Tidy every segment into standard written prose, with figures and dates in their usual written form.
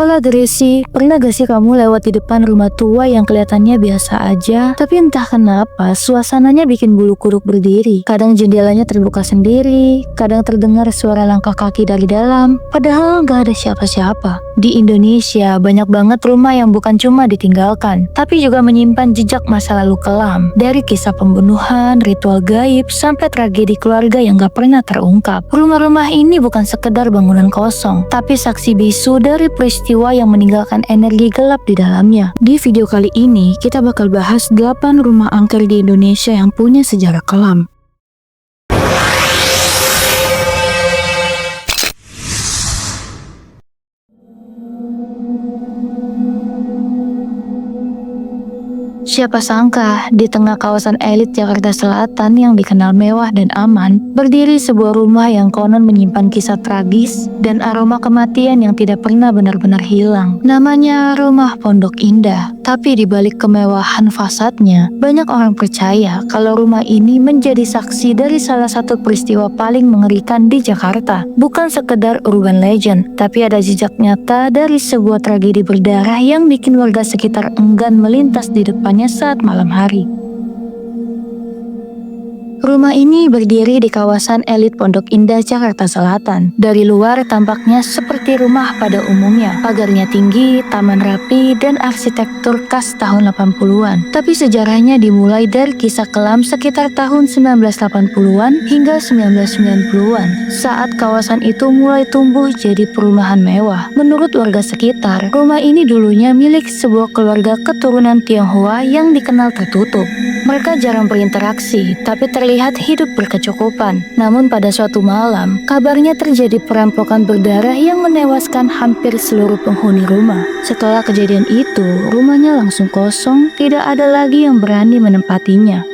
Halo Gracie, pernah gak sih kamu lewat di depan rumah tua yang kelihatannya biasa aja, tapi entah kenapa suasananya bikin bulu kuduk berdiri. Kadang jendelanya terbuka sendiri, kadang terdengar suara langkah kaki dari dalam, padahal gak ada siapa-siapa. Di Indonesia banyak banget rumah yang bukan cuma ditinggalkan, tapi juga menyimpan jejak masa lalu kelam. Dari kisah pembunuhan, ritual gaib, sampai tragedi keluarga yang gak pernah terungkap. Rumah-rumah ini bukan sekedar bangunan kosong, tapi saksi bisu dari peristiwa yang meninggalkan energi gelap di dalamnya. Di video kali ini, kita bakal bahas 8 rumah angker di Indonesia yang punya sejarah kelam. Siapa sangka, di tengah kawasan elit Jakarta Selatan yang dikenal mewah dan aman, berdiri sebuah rumah yang konon menyimpan kisah tragis dan aroma kematian yang tidak pernah benar-benar hilang. Namanya Rumah Pondok Indah. Tapi di balik kemewahan fasadnya, banyak orang percaya kalau rumah ini menjadi saksi dari salah satu peristiwa paling mengerikan di Jakarta. Bukan sekedar urban legend, tapi ada jejak nyata dari sebuah tragedi berdarah yang bikin warga sekitar enggan melintas di depannya saat malam hari. Rumah ini berdiri di kawasan elit Pondok Indah, Jakarta Selatan. Dari luar tampaknya seperti rumah pada umumnya. Pagarnya tinggi, taman rapi, dan arsitektur khas tahun 80-an. Tapi sejarahnya dimulai dari kisah kelam sekitar tahun 1980-an hingga 1990-an. Saat kawasan itu mulai tumbuh jadi perumahan mewah. Menurut warga sekitar, rumah ini dulunya milik sebuah keluarga keturunan Tionghoa yang dikenal tertutup. Mereka jarang berinteraksi, tapi terlihat hidup berkecukupan. Namun pada suatu malam, kabarnya terjadi perampokan berdarah yang menewaskan hampir seluruh penghuni rumah. Setelah kejadian itu, rumahnya langsung kosong, tidak ada lagi yang berani menempatinya.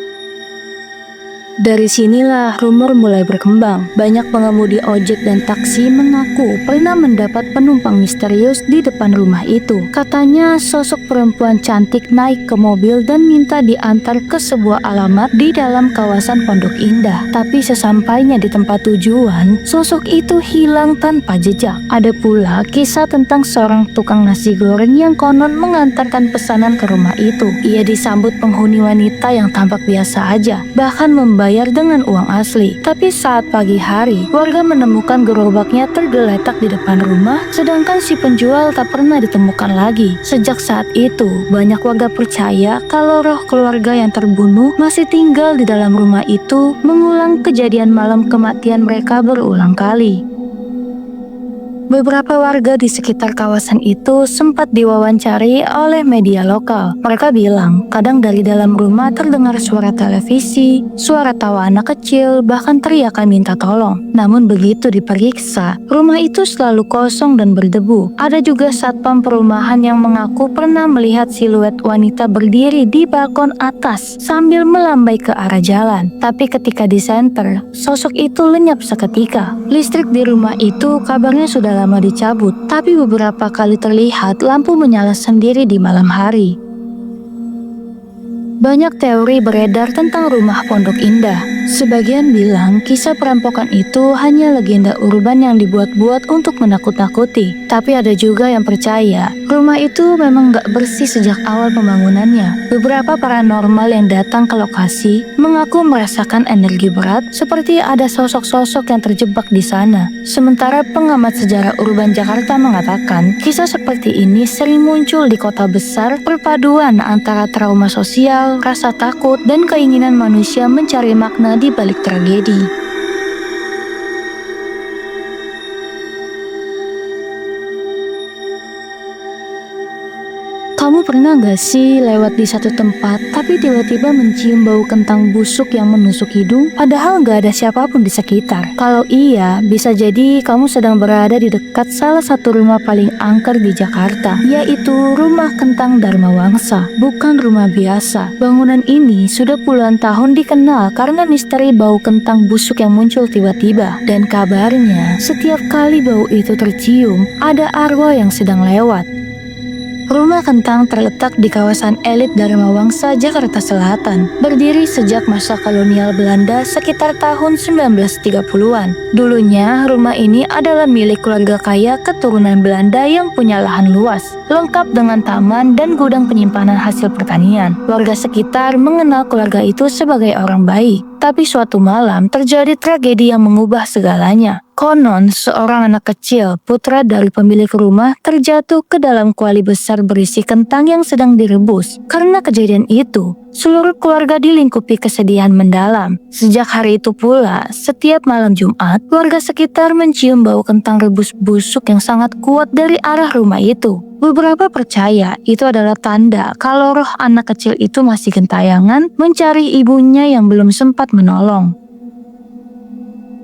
Dari sinilah rumor mulai berkembang. Banyak pengemudi ojek dan taksi mengaku pernah mendapat penumpang misterius di depan rumah itu. Katanya sosok perempuan cantik naik ke mobil dan minta diantar ke sebuah alamat di dalam kawasan Pondok Indah. Tapi sesampainya di tempat tujuan, sosok itu hilang tanpa jejak. Ada pula kisah tentang seorang tukang nasi goreng yang konon mengantarkan pesanan ke rumah itu. Ia disambut penghuni wanita yang tampak biasa aja, bahkan membayar dengan uang asli. Tapi saat pagi hari, warga menemukan gerobaknya tergeletak di depan rumah, sedangkan si penjual tak pernah ditemukan lagi. Sejak saat itu, banyak warga percaya kalau roh keluarga yang terbunuh masih tinggal di dalam rumah itu, mengulang kejadian malam kematian mereka berulang kali. Beberapa warga di sekitar kawasan itu sempat diwawancari oleh media lokal. Mereka bilang, kadang dari dalam rumah terdengar suara televisi, suara tawa anak kecil, bahkan teriakan minta tolong. Namun begitu diperiksa, rumah itu selalu kosong dan berdebu. Ada juga satpam perumahan yang mengaku pernah melihat siluet wanita berdiri di balkon atas sambil melambai ke arah jalan. Tapi ketika disenter, sosok itu lenyap seketika. Listrik di rumah itu kabarnya sudah lama dicabut, tapi beberapa kali terlihat lampu menyala sendiri di malam hari. Banyak teori beredar tentang rumah Pondok Indah. Sebagian bilang kisah perampokan itu hanya legenda urban yang dibuat-buat untuk menakut-nakuti. Tapi ada juga yang percaya rumah itu memang gak bersih sejak awal pembangunannya. Beberapa paranormal yang datang ke lokasi mengaku merasakan energi berat, seperti ada sosok-sosok yang terjebak di sana. Sementara pengamat sejarah urban Jakarta mengatakan kisah seperti ini sering muncul di kota besar, perpaduan antara trauma sosial, rasa takut, dan keinginan manusia mencari makna di balik tragedi. Kamu pernah gak sih lewat di satu tempat tapi tiba-tiba mencium bau kentang busuk yang menusuk hidung padahal gak ada siapapun di sekitar? Kalau iya, bisa jadi kamu sedang berada di dekat salah satu rumah paling angker di Jakarta, yaitu Rumah Kentang Dharma Wangsa. Bukan rumah biasa. Bangunan ini sudah puluhan tahun dikenal karena misteri bau kentang busuk yang muncul tiba-tiba. Dan kabarnya, setiap kali bau itu tercium, ada arwah yang sedang lewat. Rumah Kentang terletak di kawasan elit Dharma Wangsa, Jakarta Selatan. Berdiri sejak masa kolonial Belanda sekitar tahun 1930-an. Dulunya, rumah ini adalah milik keluarga kaya keturunan Belanda yang punya lahan luas, lengkap dengan taman dan gudang penyimpanan hasil pertanian. Warga sekitar mengenal keluarga itu sebagai orang baik. Tapi suatu malam terjadi tragedi yang mengubah segalanya. Konon, seorang anak kecil, putra dari pemilik rumah, terjatuh ke dalam kuali besar berisi kentang yang sedang direbus. Karena kejadian itu, seluruh keluarga dilingkupi kesedihan mendalam. Sejak hari itu pula, setiap malam Jumat, warga sekitar mencium bau kentang rebus busuk yang sangat kuat dari arah rumah itu. Beberapa percaya itu adalah tanda kalau roh anak kecil itu masih gentayangan mencari ibunya yang belum sempat menolong.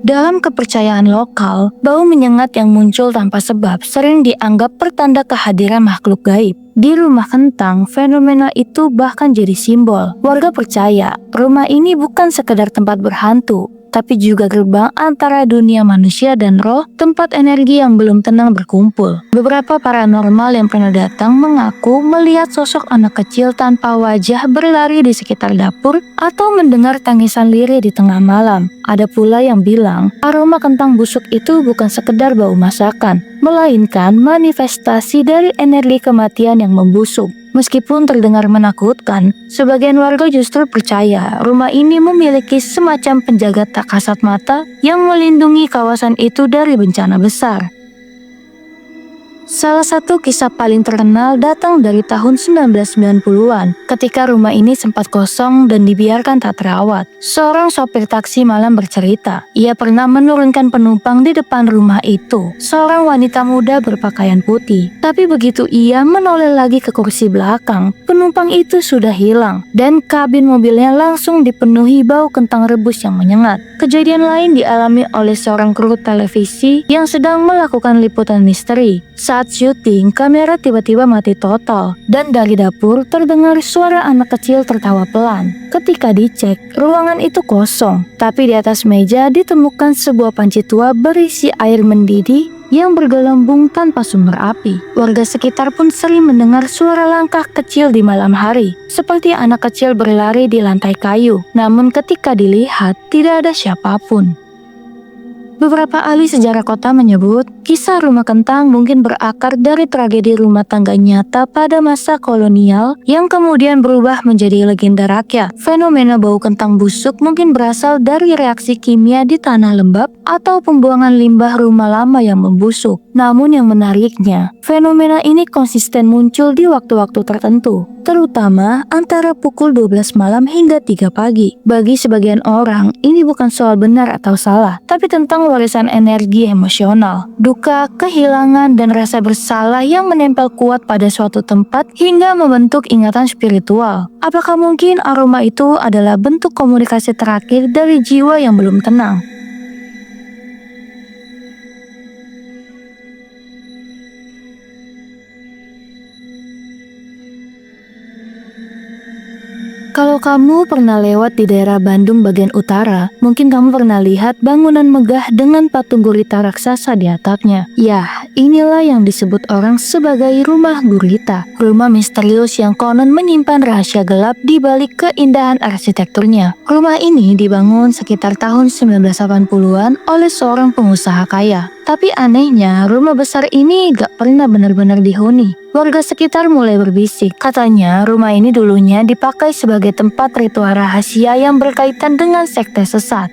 Dalam kepercayaan lokal, bau menyengat yang muncul tanpa sebab sering dianggap pertanda kehadiran makhluk gaib. Di Rumah Kentang, fenomena itu bahkan jadi simbol. Warga percaya rumah ini bukan sekedar tempat berhantu, tapi juga gerbang antara dunia manusia dan roh, tempat energi yang belum tenang berkumpul. Beberapa paranormal yang pernah datang mengaku melihat sosok anak kecil tanpa wajah berlari di sekitar dapur atau mendengar tangisan lirih di tengah malam. Ada pula yang bilang aroma kentang busuk itu bukan sekedar bau masakan, melainkan manifestasi dari energi kematian yang membusuk. Meskipun terdengar menakutkan, sebagian warga justru percaya rumah ini memiliki semacam penjaga tak kasat mata yang melindungi kawasan itu dari bencana besar. Salah satu kisah paling terkenal datang dari tahun 1990-an, ketika rumah ini sempat kosong dan dibiarkan tak terawat. Seorang sopir taksi malam bercerita, ia pernah menurunkan penumpang di depan rumah itu, seorang wanita muda berpakaian putih. Tapi begitu ia menoleh lagi ke kursi belakang, penumpang itu sudah hilang, dan kabin mobilnya langsung dipenuhi bau kentang rebus yang menyengat. Kejadian lain dialami oleh seorang kru televisi yang sedang melakukan liputan misteri. Saat syuting, kamera tiba-tiba mati total, dan dari dapur terdengar suara anak kecil tertawa pelan. Ketika dicek, ruangan itu kosong, tapi di atas meja ditemukan sebuah panci tua berisi air mendidih yang bergelembung tanpa sumber api. Warga sekitar pun sering mendengar suara langkah kecil di malam hari, seperti anak kecil berlari di lantai kayu. Namun ketika dilihat, tidak ada siapapun. Beberapa ahli sejarah kota menyebut, kisah Rumah Kentang mungkin berakar dari tragedi rumah tangga nyata pada masa kolonial yang kemudian berubah menjadi legenda rakyat. Fenomena bau kentang busuk mungkin berasal dari reaksi kimia di tanah lembab atau pembuangan limbah rumah lama yang membusuk. Namun yang menariknya, fenomena ini konsisten muncul di waktu-waktu tertentu, terutama antara pukul 12 malam hingga 3 pagi. Bagi sebagian orang, ini bukan soal benar atau salah, tapi tentang warisan energi emosional, duka, kehilangan, dan rasa bersalah yang menempel kuat pada suatu tempat hingga membentuk ingatan spiritual. Apakah mungkin aroma itu adalah bentuk komunikasi terakhir dari jiwa yang belum tenang? Kalau kamu pernah lewat di daerah Bandung bagian utara, mungkin kamu pernah lihat bangunan megah dengan patung gurita raksasa di atapnya. Ya, inilah yang disebut orang sebagai rumah gurita. Rumah misterius yang konon menyimpan rahasia gelap di balik keindahan arsitekturnya. Rumah ini dibangun sekitar tahun 1980-an oleh seorang pengusaha kaya. Tapi anehnya, rumah besar ini gak pernah benar-benar dihuni. Warga sekitar mulai berbisik. Katanya rumah ini dulunya dipakai sebagai tempat ritual rahasia yang berkaitan dengan sekte sesat.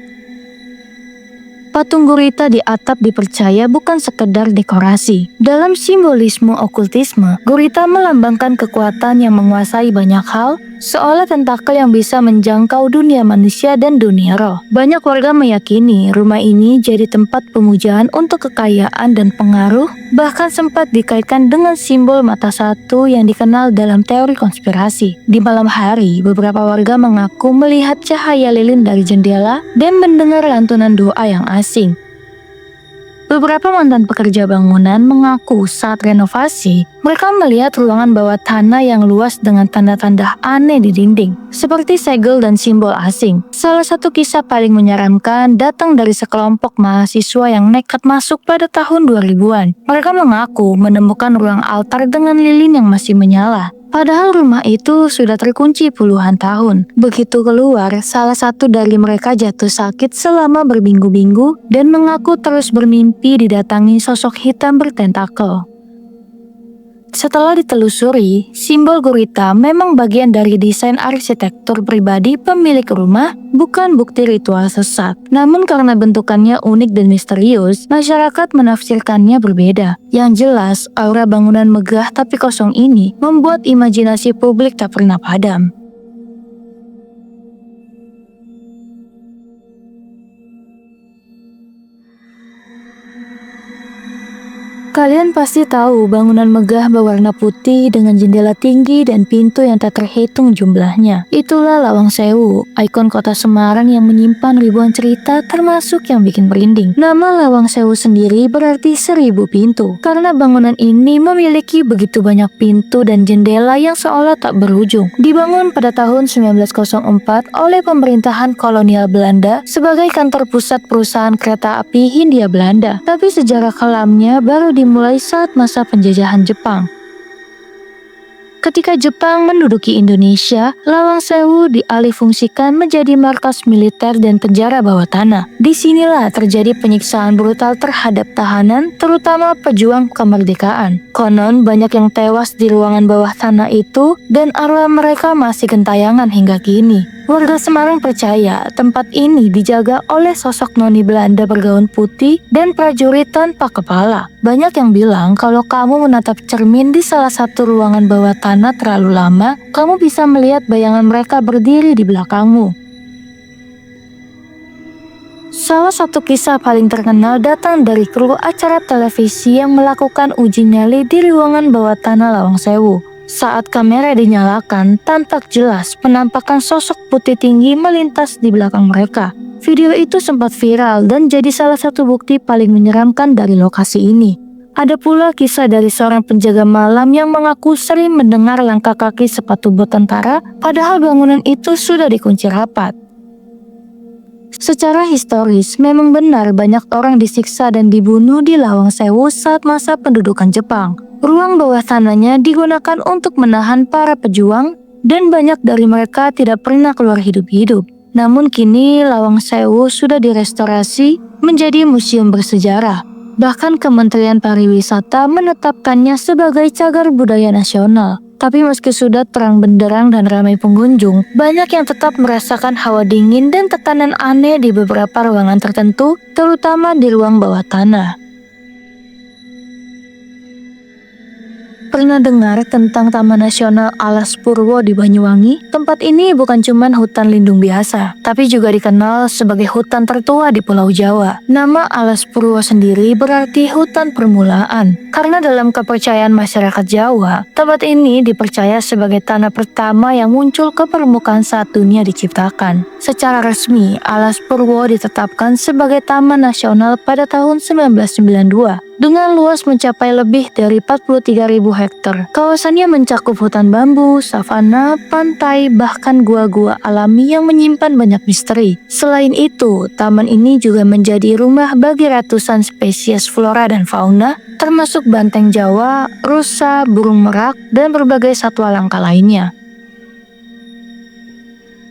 Patung gurita di atap dipercaya bukan sekedar dekorasi. Dalam simbolisme okultisme, gurita melambangkan kekuatan yang menguasai banyak hal, seolah tentakel yang bisa menjangkau dunia manusia dan dunia roh. Banyak warga meyakini rumah ini jadi tempat pemujaan untuk kekayaan dan pengaruh, bahkan sempat dikaitkan dengan simbol mata satu yang dikenal dalam teori konspirasi. Di malam hari, beberapa warga mengaku melihat cahaya lilin dari jendela dan mendengar lantunan doa yang asing. Beberapa mantan pekerja bangunan mengaku saat renovasi, mereka melihat ruangan bawah tanah yang luas dengan tanda-tanda aneh di dinding, seperti segel dan simbol asing. Salah satu kisah paling menyeramkan datang dari sekelompok mahasiswa yang nekat masuk pada tahun 2000-an. Mereka mengaku menemukan ruang altar dengan lilin yang masih menyala. Padahal rumah itu sudah terkunci puluhan tahun. Begitu keluar, salah satu dari mereka jatuh sakit selama berminggu-minggu dan mengaku terus bermimpi didatangi sosok hitam bertentakel. Setelah ditelusuri, simbol gurita memang bagian dari desain arsitektur pribadi pemilik rumah, bukan bukti ritual sesat. Namun karena bentukannya unik dan misterius, masyarakat menafsirkannya berbeda. Yang jelas, aura bangunan megah tapi kosong ini membuat imajinasi publik tak pernah padam. Kalian pasti tahu bangunan megah berwarna putih dengan jendela tinggi dan pintu yang tak terhitung jumlahnya. Itulah Lawang Sewu, ikon kota Semarang yang menyimpan ribuan cerita termasuk yang bikin merinding. Nama Lawang Sewu sendiri berarti 1000 pintu, karena bangunan ini memiliki begitu banyak pintu dan jendela yang seolah tak berujung. Dibangun pada tahun 1904 oleh pemerintahan kolonial Belanda sebagai kantor pusat perusahaan kereta api Hindia Belanda. Tapi sejarah kelamnya baru dimulai saat masa penjajahan Jepang. Ketika Jepang menduduki Indonesia, Lawang Sewu dialihfungsikan menjadi markas militer dan penjara bawah tanah. Disinilah terjadi penyiksaan brutal terhadap tahanan, terutama pejuang kemerdekaan. Konon banyak yang tewas di ruangan bawah tanah itu dan arwah mereka masih gentayangan hingga kini. Warga Semarang percaya tempat ini dijaga oleh sosok noni Belanda bergaun putih dan prajurit tanpa kepala. Banyak yang bilang kalau kamu menatap cermin di salah satu ruangan bawah tanah terlalu lama, kamu bisa melihat bayangan mereka berdiri di belakangmu. Salah satu kisah paling terkenal datang dari kru acara televisi yang melakukan uji nyali di ruangan bawah tanah Lawang Sewu. Saat kamera dinyalakan, tampak jelas penampakan sosok putih tinggi melintas di belakang mereka. Video itu sempat viral dan jadi salah satu bukti paling menyeramkan dari lokasi ini. Ada pula kisah dari seorang penjaga malam yang mengaku sering mendengar langkah kaki sepatu bot tentara, padahal bangunan itu sudah dikunci rapat. Secara historis, memang benar banyak orang disiksa dan dibunuh di Lawang Sewu saat masa pendudukan Jepang. Ruang bawah tanahnya digunakan untuk menahan para pejuang dan banyak dari mereka tidak pernah keluar hidup-hidup. Namun kini Lawang Sewu sudah direstorasi menjadi museum bersejarah. Bahkan Kementerian Pariwisata menetapkannya sebagai cagar budaya nasional. Tapi meski sudah terang benderang dan ramai pengunjung, banyak yang tetap merasakan hawa dingin dan tekanan aneh di beberapa ruangan tertentu, terutama di ruang bawah tanah. Pernah dengar tentang Taman Nasional Alas Purwo di Banyuwangi? Tempat ini bukan cuma hutan lindung biasa, tapi juga dikenal sebagai hutan tertua di Pulau Jawa. Nama Alas Purwo sendiri berarti hutan permulaan, karena dalam kepercayaan masyarakat Jawa, tempat ini dipercaya sebagai tanah pertama yang muncul ke permukaan saat dunia diciptakan. Secara resmi, Alas Purwo ditetapkan sebagai Taman Nasional pada tahun 1992. Dengan luas mencapai lebih dari 43.000 hektar. Kawasannya mencakup hutan bambu, savana, pantai, bahkan gua-gua alami yang menyimpan banyak misteri. Selain itu, taman ini juga menjadi rumah bagi ratusan spesies flora dan fauna, termasuk banteng Jawa, rusa, burung merak, dan berbagai satwa langka lainnya.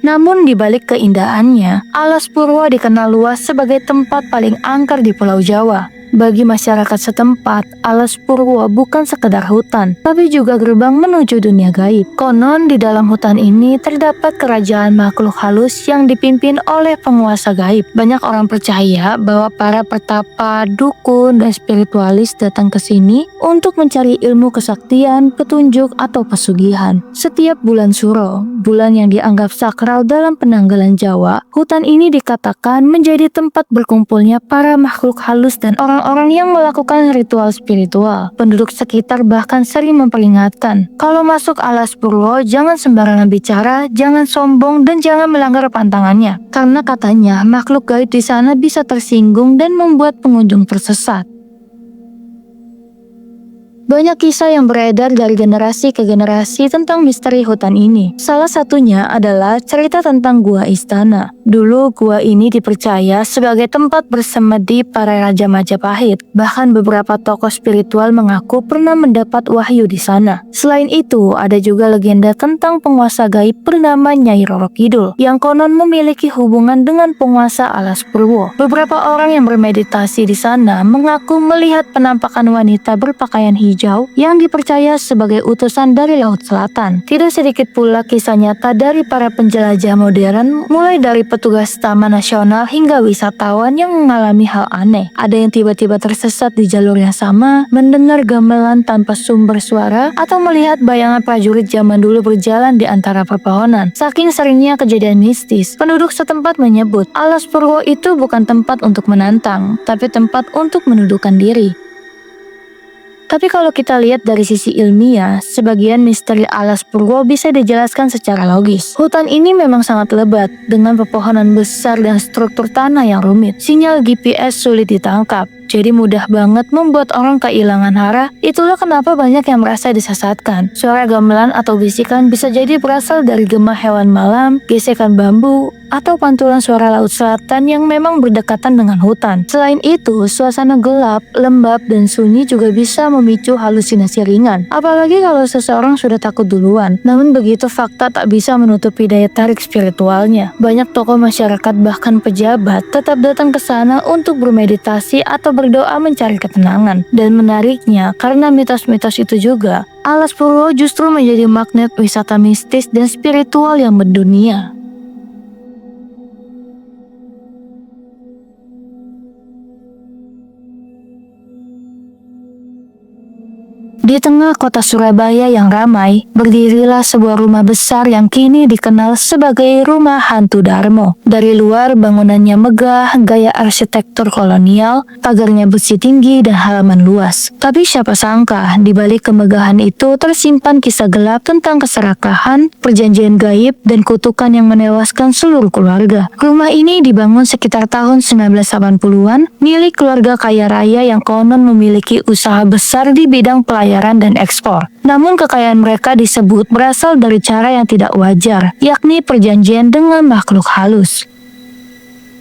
Namun di balik keindahannya, Alas Purwo dikenal luas sebagai tempat paling angker di Pulau Jawa. Bagi masyarakat setempat, Alas Purwo bukan sekedar hutan, tapi juga gerbang menuju dunia gaib. Konon di dalam hutan ini terdapat kerajaan makhluk halus yang dipimpin oleh penguasa gaib. Banyak orang percaya bahwa para pertapa, dukun, dan spiritualis datang ke sini untuk mencari ilmu kesaktian, petunjuk, atau pesugihan. Setiap bulan Suro, bulan yang dianggap sakral dalam penanggalan Jawa, hutan ini dikatakan menjadi tempat berkumpulnya para makhluk halus dan orang yang melakukan ritual spiritual. Penduduk sekitar bahkan sering memperingatkan, kalau masuk Alas Purwo jangan sembarangan bicara, jangan sombong, dan jangan melanggar pantangannya. Karena katanya makhluk gaib di sana bisa tersinggung dan membuat pengunjung tersesat. Banyak kisah yang beredar dari generasi ke generasi tentang misteri hutan ini. Salah satunya adalah cerita tentang Gua Istana. Dulu gua ini dipercaya sebagai tempat bersemedi para raja Majapahit. Bahkan beberapa tokoh spiritual mengaku pernah mendapat wahyu di sana. Selain itu, ada juga legenda tentang penguasa gaib bernama Nyai Roro Kidul yang konon memiliki hubungan dengan penguasa Alas Purwo. Beberapa orang yang bermeditasi di sana mengaku melihat penampakan wanita berpakaian hijau yang dipercaya sebagai utusan dari Laut Selatan. Tidak sedikit pula kisah nyata dari para penjelajah modern, mulai dari petugas Taman Nasional hingga wisatawan yang mengalami hal aneh. Ada yang tiba-tiba tersesat di jalur yang sama, mendengar gamelan tanpa sumber suara, atau melihat bayangan prajurit zaman dulu berjalan di antara pepohonan. Saking seringnya kejadian mistis, penduduk setempat menyebut Alas Purwo itu bukan tempat untuk menantang, tapi tempat untuk menundukkan diri. Tapi kalau kita lihat dari sisi ilmiah, sebagian misteri Alas Purwo bisa dijelaskan secara logis. Hutan ini memang sangat lebat, dengan pepohonan besar dan struktur tanah yang rumit. Sinyal GPS sulit ditangkap, jadi mudah banget membuat orang kehilangan arah. Itulah kenapa banyak yang merasa disesatkan. Suara gamelan atau bisikan bisa jadi berasal dari gema hewan malam, gesekan bambu, atau pantulan suara Laut Selatan yang memang berdekatan dengan hutan. Selain itu, suasana gelap, lembab, dan sunyi juga bisa memicu halusinasi ringan. Apalagi kalau seseorang sudah takut duluan. Namun begitu fakta tak bisa menutupi daya tarik spiritualnya. Banyak tokoh masyarakat bahkan pejabat tetap datang ke sana untuk bermeditasi atau berdoa mencari ketenangan. Dan menariknya, karena mitos-mitos itu juga, Alas Purwo justru menjadi magnet wisata mistis dan spiritual yang mendunia. Di tengah kota Surabaya yang ramai, berdirilah sebuah rumah besar yang kini dikenal sebagai Rumah Hantu Darmo. Dari luar, bangunannya megah, gaya arsitektur kolonial, pagarnya besi tinggi dan halaman luas. Tapi siapa sangka, di balik kemegahan itu tersimpan kisah gelap tentang keserakahan, perjanjian gaib, dan kutukan yang menewaskan seluruh keluarga. Rumah ini dibangun sekitar tahun 1980-an, milik keluarga kaya raya yang konon memiliki usaha besar di bidang pelayaran dan ekspor. Namun kekayaan mereka disebut berasal dari cara yang tidak wajar, yakni perjanjian dengan makhluk halus.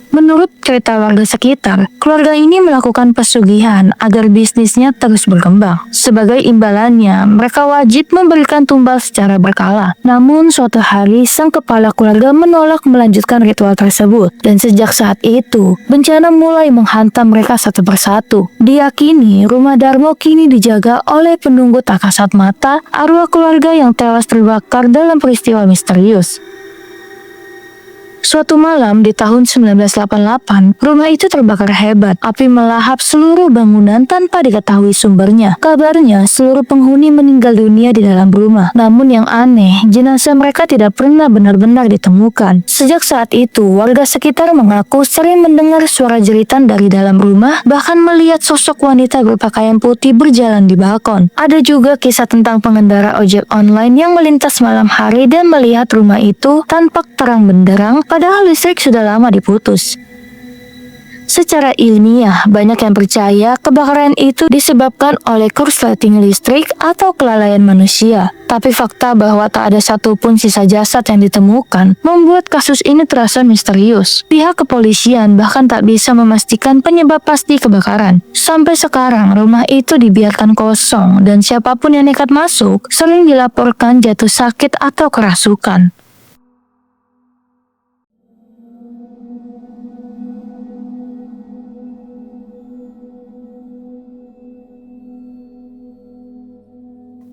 Menurut cerita warga sekitar, keluarga ini melakukan pesugihan agar bisnisnya terus berkembang. Sebagai imbalannya, mereka wajib memberikan tumbal secara berkala. Namun suatu hari, sang kepala keluarga menolak melanjutkan ritual tersebut. Dan sejak saat itu, bencana mulai menghantam mereka satu persatu. Diyakini, Rumah Darmo kini dijaga oleh penunggu tak kasat mata, arwah keluarga yang tewas terbakar dalam peristiwa misterius. Suatu malam di tahun 1988, rumah itu terbakar hebat. Api melahap seluruh bangunan tanpa diketahui sumbernya. Kabarnya, seluruh penghuni meninggal dunia di dalam rumah. Namun yang aneh, jenazah mereka tidak pernah benar-benar ditemukan. Sejak saat itu, warga sekitar mengaku sering mendengar suara jeritan dari dalam rumah, bahkan melihat sosok wanita berpakaian putih berjalan di balkon. Ada juga kisah tentang pengendara ojek online yang melintas malam hari dan melihat rumah itu tampak terang benderang, padahal listrik sudah lama diputus. Secara ilmiah, banyak yang percaya kebakaran itu disebabkan oleh korsleting listrik atau kelalaian manusia. Tapi fakta bahwa tak ada satupun sisa jasad yang ditemukan membuat kasus ini terasa misterius. Pihak kepolisian bahkan tak bisa memastikan penyebab pasti kebakaran. Sampai sekarang, rumah itu dibiarkan kosong dan siapapun yang nekat masuk sering dilaporkan jatuh sakit atau kerasukan.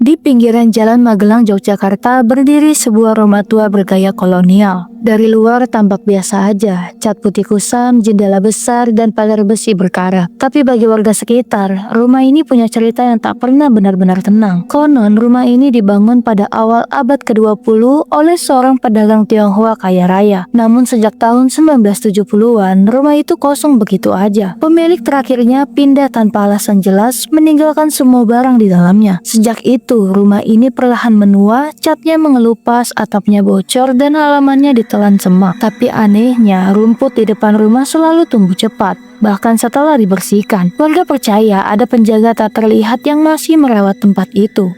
Di pinggiran Jalan Magelang, Yogyakarta, berdiri sebuah rumah tua bergaya kolonial. Dari luar tampak biasa aja, cat putih kusam, jendela besar, dan pagar besi berkarat. Tapi bagi warga sekitar, rumah ini punya cerita yang tak pernah benar-benar tenang. Konon, rumah ini dibangun pada awal abad ke-20 oleh seorang pedagang Tionghoa kaya raya. Namun sejak tahun 1970-an, rumah itu kosong begitu aja. Pemilik terakhirnya pindah tanpa alasan jelas, meninggalkan semua barang di dalamnya. Sejak itu, rumah ini perlahan menua, catnya mengelupas, atapnya bocor, dan halamannya ditelan semak. Tapi anehnya, rumput di depan rumah selalu tumbuh cepat. Bahkan setelah dibersihkan, warga percaya ada penjaga tak terlihat yang masih merawat tempat itu.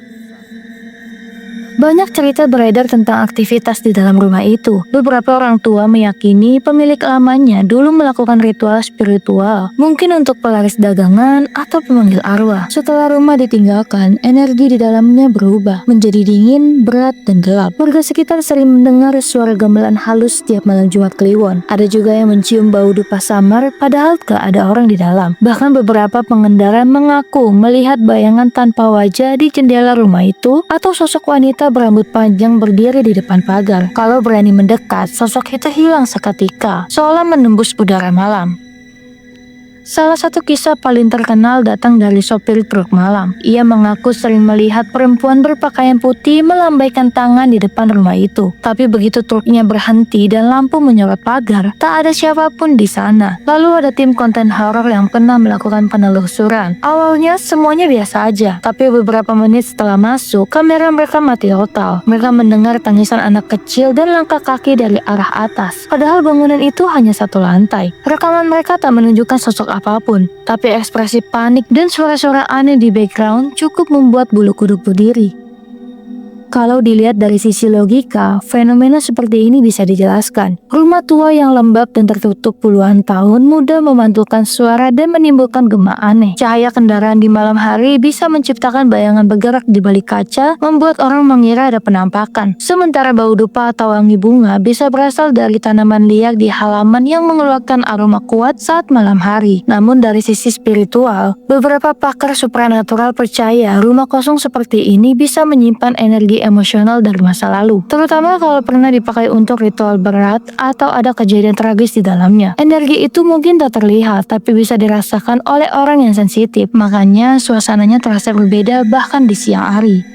Banyak cerita beredar tentang aktivitas di dalam rumah itu. Beberapa orang tua meyakini pemilik lamanya dulu melakukan ritual spiritual, mungkin untuk pelaris dagangan atau pemanggil arwah. Setelah rumah ditinggalkan, energi di dalamnya berubah menjadi dingin, berat, dan gelap. Warga sekitar sering mendengar suara gamelan halus setiap malam Jumat Kliwon. Ada juga yang mencium bau dupa samar padahal gak ada orang di dalam. Bahkan beberapa pengendara mengaku melihat bayangan tanpa wajah di jendela rumah itu atau sosok wanita berambut panjang berdiri di depan pagar. Kalau berani mendekat, sosok itu hilang seketika, seolah menembus udara malam. Salah satu kisah paling terkenal datang dari sopir truk malam. Ia mengaku sering melihat perempuan berpakaian putih melambaikan tangan di depan rumah itu. Tapi begitu truknya berhenti dan lampu menyorot pagar, tak ada siapapun di sana. Lalu ada tim konten horor yang pernah melakukan penelusuran. Awalnya semuanya biasa aja, tapi beberapa menit setelah masuk, kamera mereka mati total. Mereka mendengar tangisan anak kecil dan langkah kaki dari arah atas. Padahal bangunan itu hanya satu lantai. Rekaman mereka tak menunjukkan sosok apapun, tapi ekspresi panik dan suara-suara aneh di background cukup membuat bulu kuduk berdiri. Kalau dilihat dari sisi logika, fenomena seperti ini bisa dijelaskan. Rumah tua yang lembab dan tertutup puluhan tahun mudah memantulkan suara dan menimbulkan gema aneh. Cahaya kendaraan di malam hari bisa menciptakan bayangan bergerak di balik kaca, membuat orang mengira ada penampakan. Sementara bau dupa atau wangi bunga bisa berasal dari tanaman liar di halaman yang mengeluarkan aroma kuat saat malam hari. Namun dari sisi spiritual, beberapa pakar supranatural percaya rumah kosong seperti ini bisa menyimpan energi emosional dari masa lalu, terutama kalau pernah dipakai untuk ritual berat atau ada kejadian tragis di dalamnya. Energi itu mungkin tak terlihat, tapi bisa dirasakan oleh orang yang sensitif. Makanya suasananya terasa berbeda bahkan di siang hari.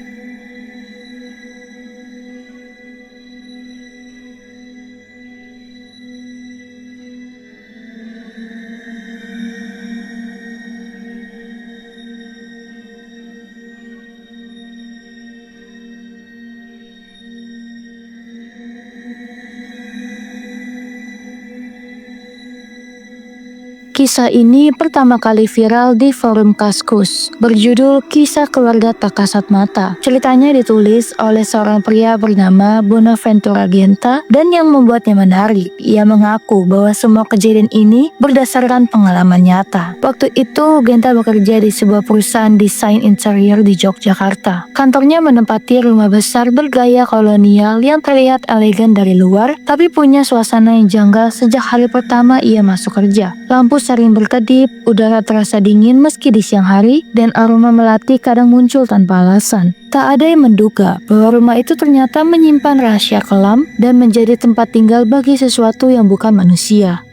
Kisah ini pertama kali viral di forum Kaskus, berjudul Kisah Keluarga Tak Kasat Mata. Ceritanya ditulis oleh seorang pria bernama Bonaventura Genta dan yang membuatnya menarik, ia mengaku bahwa semua kejadian ini berdasarkan pengalaman nyata. Waktu itu Genta bekerja di sebuah perusahaan desain interior di Yogyakarta. Kantornya menempati rumah besar bergaya kolonial yang terlihat elegan dari luar, tapi punya suasana yang janggal sejak hari pertama ia masuk kerja. Lampu sering berkedip, udara terasa dingin meski di siang hari, dan aroma melati kadang muncul tanpa alasan. Tak ada yang menduga bahwa rumah itu ternyata menyimpan rahasia kelam dan menjadi tempat tinggal bagi sesuatu yang bukan manusia.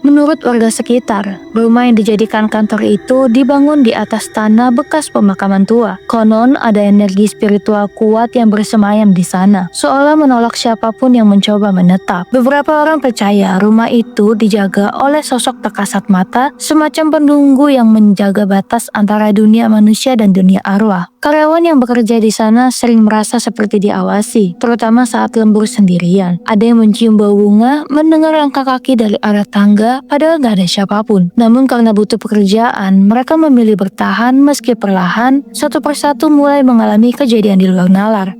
Menurut warga sekitar, rumah yang dijadikan kantor itu dibangun di atas tanah bekas pemakaman tua. Konon ada energi spiritual kuat yang bersemayam di sana, seolah menolak siapapun yang mencoba menetap. Beberapa orang percaya rumah itu dijaga oleh sosok tak kasat mata, semacam penunggu yang menjaga batas antara dunia manusia dan dunia arwah. Karyawan yang bekerja di sana sering merasa seperti diawasi, terutama saat lembur sendirian. Ada yang mencium bau bunga, mendengar langkah kaki dari arah tangga, padahal gak ada siapapun. Namun karena butuh pekerjaan, mereka memilih bertahan meski perlahan, satu persatu mulai mengalami kejadian di luar nalar.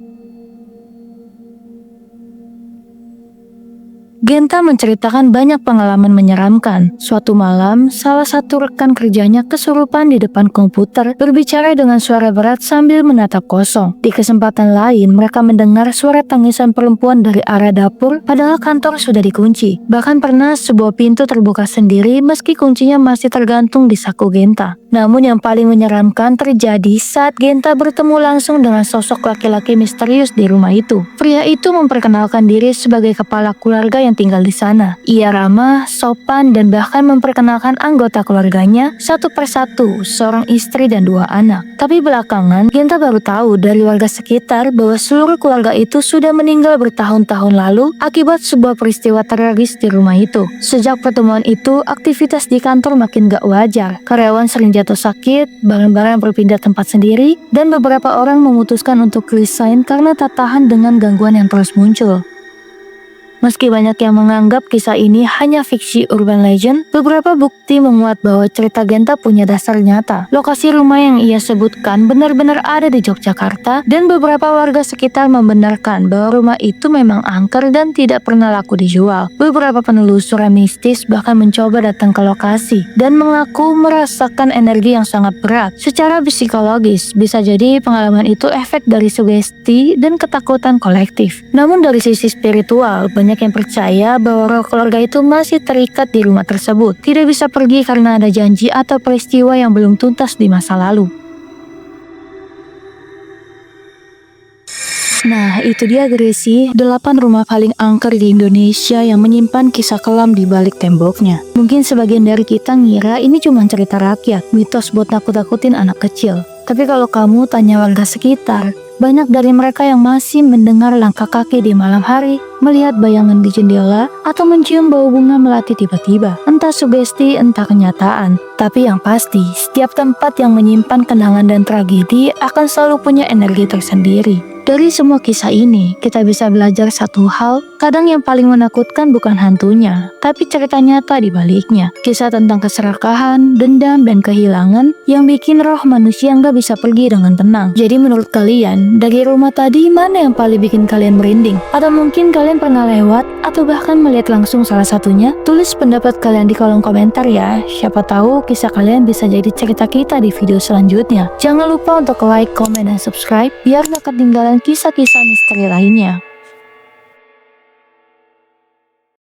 Genta menceritakan banyak pengalaman menyeramkan. Suatu malam, salah satu rekan kerjanya kesurupan di depan komputer, berbicara dengan suara berat sambil menatap kosong. Di kesempatan lain, mereka mendengar suara tangisan perempuan dari arah dapur, padahal kantor sudah dikunci. Bahkan pernah sebuah pintu terbuka sendiri meski kuncinya masih tergantung di saku Genta. Namun yang paling menyeramkan terjadi saat Genta bertemu langsung dengan sosok laki-laki misterius di rumah itu. Pria itu memperkenalkan diri sebagai kepala keluarga yang tinggal di sana. Ia ramah, sopan, dan bahkan memperkenalkan anggota keluarganya satu persatu, seorang istri dan 2 anak. Tapi belakangan, Genta baru tahu dari warga sekitar bahwa seluruh keluarga itu sudah meninggal bertahun-tahun lalu akibat sebuah peristiwa teroris di rumah itu. Sejak pertemuan itu, aktivitas di kantor makin gak wajar. Karyawan sering jatuh sakit, barang-barang berpindah tempat sendiri, dan beberapa orang memutuskan untuk resign karena tak tahan dengan gangguan yang terus muncul. Meski banyak yang menganggap kisah ini hanya fiksi urban legend, beberapa bukti menguat bahwa cerita Genta punya dasar nyata. Lokasi rumah yang ia sebutkan benar-benar ada di Yogyakarta, dan beberapa warga sekitar membenarkan bahwa rumah itu memang angker dan tidak pernah laku dijual. Beberapa penelusuran mistis bahkan mencoba datang ke lokasi dan mengaku merasakan energi yang sangat berat. Secara psikologis, bisa jadi pengalaman itu efek dari sugesti dan ketakutan kolektif. Namun dari sisi spiritual, banyak yang percaya bahwa roh keluarga itu masih terikat di rumah tersebut, tidak bisa pergi karena ada janji atau peristiwa yang belum tuntas di masa lalu. Nah, itu dia Gresi, 8 rumah paling angker di Indonesia yang menyimpan kisah kelam di balik temboknya. Mungkin sebagian dari kita ngira ini cuma cerita rakyat, mitos buat nakut-nakutin anak kecil. Tapi kalau kamu tanya warga sekitar, banyak dari mereka yang masih mendengar langkah kaki di malam hari, melihat bayangan di jendela, atau mencium bau bunga melati tiba-tiba. Entah sugesti, entah kenyataan. Tapi yang pasti, setiap tempat yang menyimpan kenangan dan tragedi akan selalu punya energi tersendiri. Dari semua kisah ini, kita bisa belajar satu hal, kadang yang paling menakutkan bukan hantunya, tapi cerita nyata di baliknya. Kisah tentang keserakahan, dendam, dan kehilangan yang bikin roh manusia nggak bisa pergi dengan tenang. Jadi menurut kalian, dari rumah tadi mana yang paling bikin kalian merinding? Atau mungkin kalian pernah lewat, atau bahkan melihat langsung salah satunya? Tulis pendapat kalian di kolom komentar ya, siapa tahu kisah kalian bisa jadi cerita kita di video selanjutnya. Jangan lupa untuk like, komen, dan subscribe, biar gak ketinggalan kisah-kisah misteri lainnya.